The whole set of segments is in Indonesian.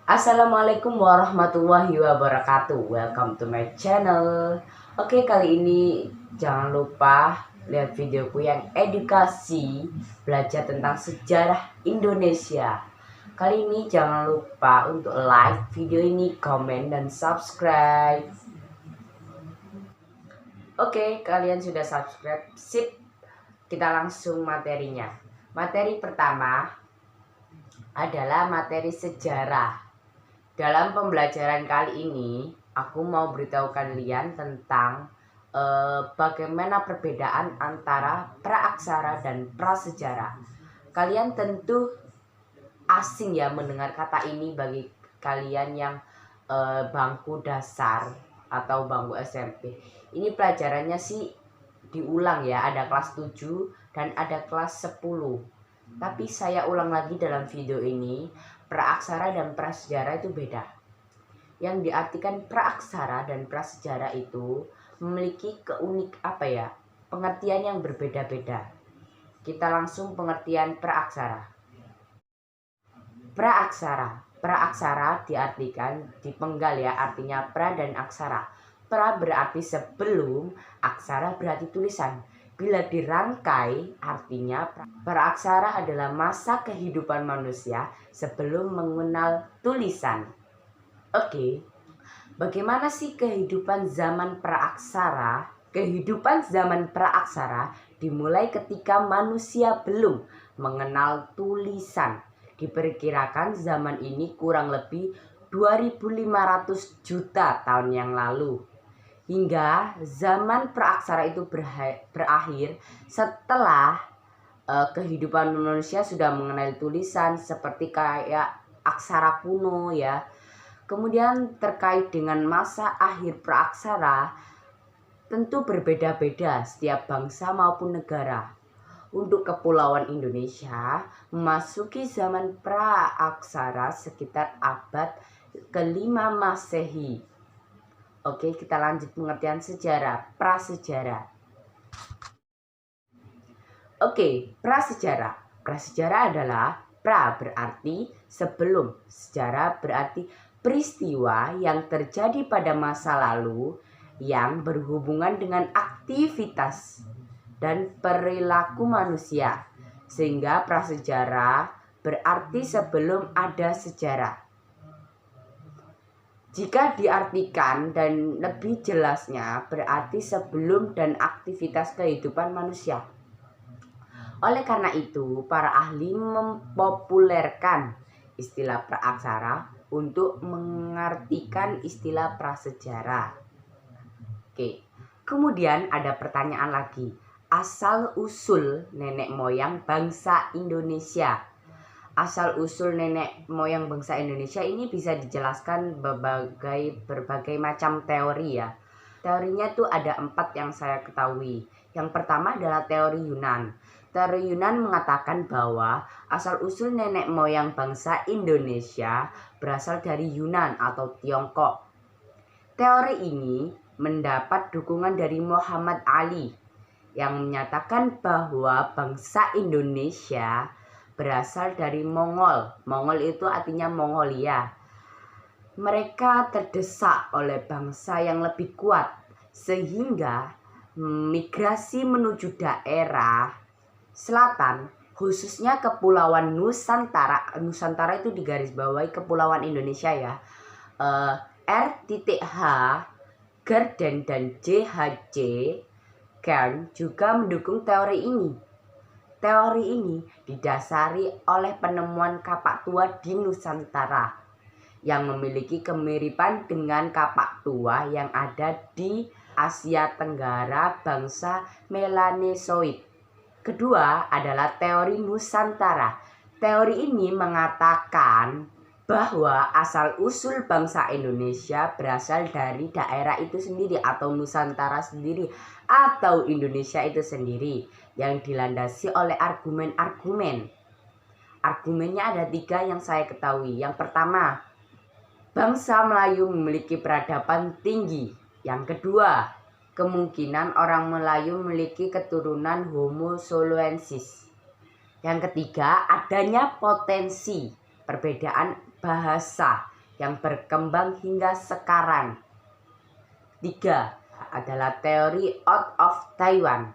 Assalamualaikum warahmatullahi wabarakatuh. Welcome to my channel. Oke, kali ini jangan lupa lihat videoku yang edukasi, belajar tentang sejarah Indonesia. Kali ini jangan lupa untuk like video ini, komen, dan subscribe. Oke, kalian sudah subscribe? Sip, kita langsung materinya. Materi pertama adalah materi sejarah. Dalam pembelajaran kali ini, aku mau beritahu kalian tentang bagaimana perbedaan antara praaksara dan prasejarah. Kalian tentu asing ya mendengar kata ini bagi kalian yang bangku dasar atau bangku SMP. Ini pelajarannya sih diulang ya, ada kelas 7 dan ada kelas 10. Tapi saya ulang lagi dalam video ini, praaksara dan prasejarah itu beda. Yang diartikan praaksara dan prasejarah itu memiliki pengertian yang berbeda-beda. Kita langsung pengertian praaksara. Praaksara diartikan dipenggal ya, artinya pra dan aksara. Pra berarti sebelum, aksara berarti tulisan. Bila dirangkai, artinya praaksara adalah masa kehidupan manusia sebelum mengenal tulisan. Oke, bagaimana sih kehidupan zaman praaksara? Kehidupan zaman praaksara dimulai ketika manusia belum mengenal tulisan. Diperkirakan zaman ini kurang lebih 2500 juta tahun yang lalu. Hingga zaman praaksara itu berakhir setelah kehidupan manusia sudah mengenal tulisan seperti kayak aksara kuno ya. Kemudian terkait dengan masa akhir praaksara tentu berbeda-beda setiap bangsa maupun negara. Untuk Kepulauan Indonesia memasuki zaman praaksara sekitar abad ke-5 Masehi. Oke, kita lanjut pengertian sejarah, prasejarah. Oke, prasejarah. Prasejarah adalah pra berarti sebelum, sejarah berarti peristiwa yang terjadi pada masa lalu yang berhubungan dengan aktivitas dan perilaku manusia. Sehingga prasejarah berarti sebelum ada sejarah. Jika diartikan dan lebih jelasnya berarti sebelum dan aktivitas kehidupan manusia. Oleh karena itu, para ahli mempopulerkan istilah praaksara untuk mengartikan istilah prasejarah. Oke. Kemudian ada pertanyaan lagi. Asal usul nenek moyang bangsa Indonesia. Asal usul nenek moyang bangsa Indonesia ini bisa dijelaskan berbagai macam teori ya. Teorinya tuh ada 4 yang saya ketahui. Yang pertama adalah teori Yunan. Teori Yunan mengatakan bahwa asal usul nenek moyang bangsa Indonesia berasal dari Yunan atau Tiongkok. Teori ini mendapat dukungan dari Muhammad Ali yang menyatakan bahwa bangsa Indonesia berasal dari Mongol. Mongol itu artinya Mongolia. Mereka terdesak oleh bangsa yang lebih kuat sehingga migrasi menuju daerah selatan, khususnya Kepulauan Nusantara. Nusantara itu digarisbawahi Kepulauan Indonesia ya. R.H. Garden dan J.H.J. Cairn juga mendukung teori ini. Teori ini didasari oleh penemuan kapak tua di Nusantara yang memiliki kemiripan dengan kapak tua yang ada di Asia Tenggara bangsa Melanesoid. Kedua adalah teori Nusantara. Teori ini mengatakan bahwa asal-usul bangsa Indonesia berasal dari daerah itu sendiri atau Nusantara sendiri atau Indonesia itu sendiri yang dilandasi oleh argumen-argumen. Argumennya ada 3 yang saya ketahui. Yang pertama, bangsa Melayu memiliki peradaban tinggi. Yang kedua, kemungkinan orang Melayu memiliki keturunan Homo soloensis. Yang ketiga, adanya potensi perbedaan bahasa yang berkembang hingga sekarang. 3 adalah teori out of Taiwan.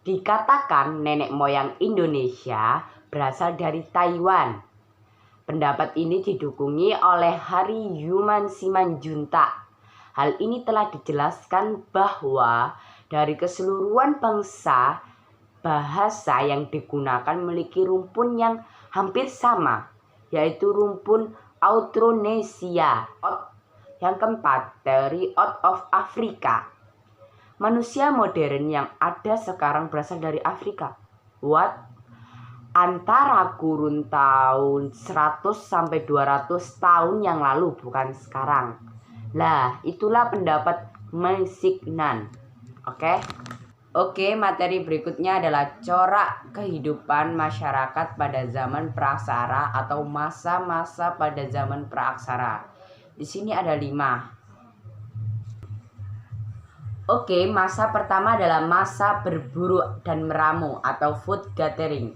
Dikatakan nenek moyang Indonesia berasal dari Taiwan. Pendapat ini didukungi oleh Hari Yuman Simanjuntak. Hal ini telah dijelaskan bahwa dari keseluruhan bangsa, bahasa yang digunakan memiliki rumpun yang hampir sama, yaitu rumpun Austronesia. Yang keempat, teori out of Afrika. Manusia modern yang ada sekarang berasal dari Afrika. What? Antara kurun tahun 100 sampai 200 tahun yang lalu, bukan sekarang. Lah, itulah pendapat Mesignan. Oke, materi berikutnya adalah corak kehidupan masyarakat pada zaman praaksara atau masa-masa pada zaman praaksara. Di sini ada 5. Oke, masa pertama adalah masa berburu dan meramu atau food gathering.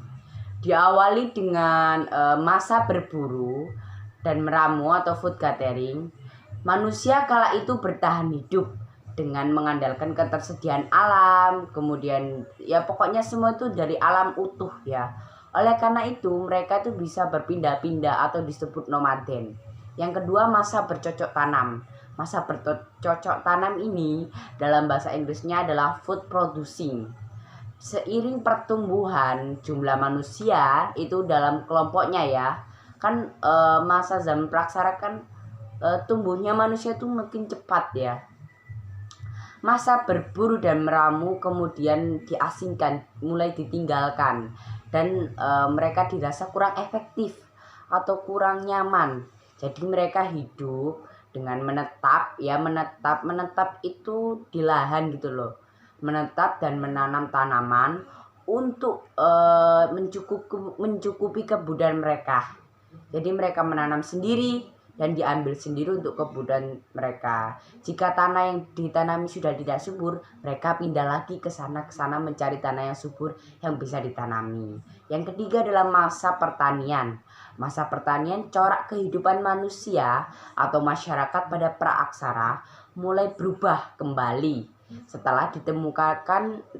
Diawali dengan masa berburu dan meramu atau food gathering. Manusia kala itu bertahan hidup dengan mengandalkan ketersediaan alam, kemudian ya pokoknya semua itu dari alam utuh ya. Oleh karena itu mereka itu bisa berpindah-pindah atau disebut nomaden. Yang kedua, masa bercocok tanam. Masa bercocok tanam ini dalam bahasa Inggrisnya adalah food producing. Seiring pertumbuhan jumlah manusia itu dalam kelompoknya ya, kan masa zaman praaksara kan tumbuhnya manusia itu makin cepat ya. Masa berburu dan meramu kemudian diasingkan, mulai ditinggalkan, dan mereka dirasa kurang efektif atau kurang nyaman. Jadi mereka hidup dengan menetap itu di lahan gitu loh. Menetap dan menanam tanaman untuk mencukupi kebutuhan mereka. Jadi mereka menanam sendiri dan diambil sendiri untuk kebutuhan mereka. Jika tanah yang ditanami sudah tidak subur, mereka pindah lagi ke sana mencari tanah yang subur yang bisa ditanami. Yang ketiga adalah masa pertanian. Masa pertanian, corak kehidupan manusia atau masyarakat pada praaksara mulai berubah kembali setelah ditemukan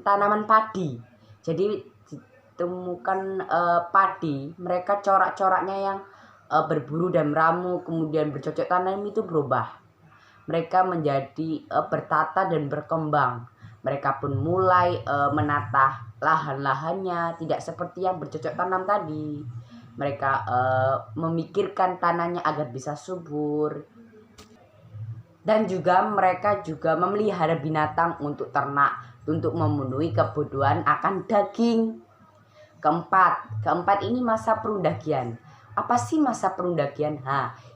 tanaman padi. Jadi ditemukan padi, mereka corak-coraknya yang berburu dan meramu kemudian bercocok tanam itu berubah. Mereka menjadi bertata dan berkembang. Mereka pun mulai menata lahan-lahannya tidak seperti yang bercocok tanam tadi. Mereka memikirkan tanahnya agar bisa subur. Dan juga mereka juga memelihara binatang untuk ternak, untuk memenuhi kebutuhan akan daging. Keempat ini masa perundagian. Apa sih masa perundagian?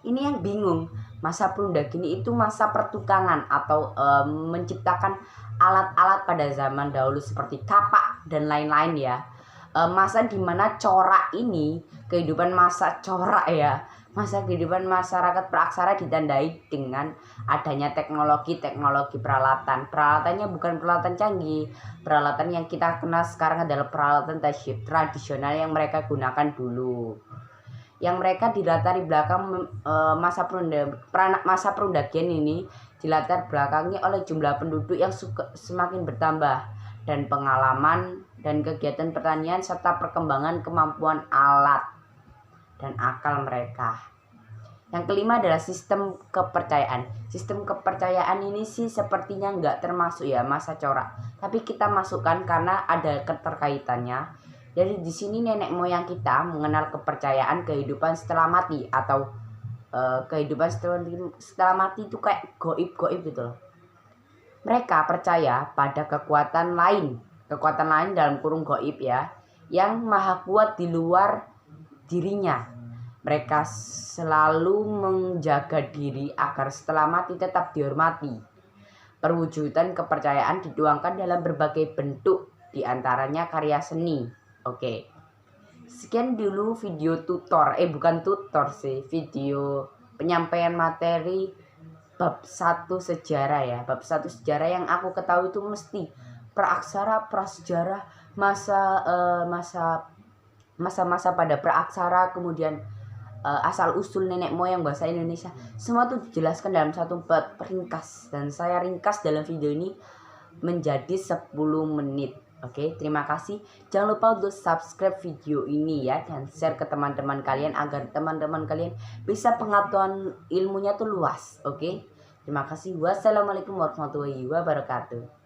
Ini yang bingung. Masa perundagian itu masa pertukangan atau menciptakan alat-alat pada zaman dahulu seperti kapak dan lain-lain ya. Masa dimana corak ini, kehidupan masa corak ya, masa kehidupan masyarakat praaksara ditandai dengan adanya teknologi peralatan. Peralatannya bukan peralatan canggih, peralatan yang kita kenal sekarang adalah peralatan tradisional yang mereka gunakan dulu. Yang mereka dilatari belakang masa perundagian ini dilatar belakangi oleh jumlah penduduk yang semakin bertambah dan pengalaman dan kegiatan pertanian serta perkembangan kemampuan alat dan akal mereka. Yang kelima adalah sistem kepercayaan. Sistem kepercayaan ini sih sepertinya nggak termasuk ya masa corak, tapi kita masukkan karena ada keterkaitannya. Jadi di sini nenek moyang kita mengenal kepercayaan kehidupan setelah mati atau kehidupan setelah mati itu kayak goib gitu loh. Mereka percaya pada kekuatan lain dalam kurung goib ya, yang maha kuat di luar dirinya. Mereka selalu menjaga diri agar setelah mati tetap dihormati. Perwujudan kepercayaan dituangkan dalam berbagai bentuk, diantaranya karya seni. Oke. Sekian dulu video video penyampaian materi bab 1 sejarah ya. Bab 1 sejarah yang aku ketahui itu mesti praaksara, prasejarah, masa-masa pada praaksara, kemudian asal usul nenek moyang bahasa Indonesia, semua tuh dijelaskan dalam satu bab ringkas, dan saya ringkas dalam video ini menjadi 10 menit. Oke, terima kasih. Jangan lupa untuk subscribe video ini ya, dan share ke teman-teman kalian agar teman-teman kalian bisa pengetahuan ilmunya tuh luas. Oke, terima kasih. Wassalamualaikum warahmatullahi wabarakatuh.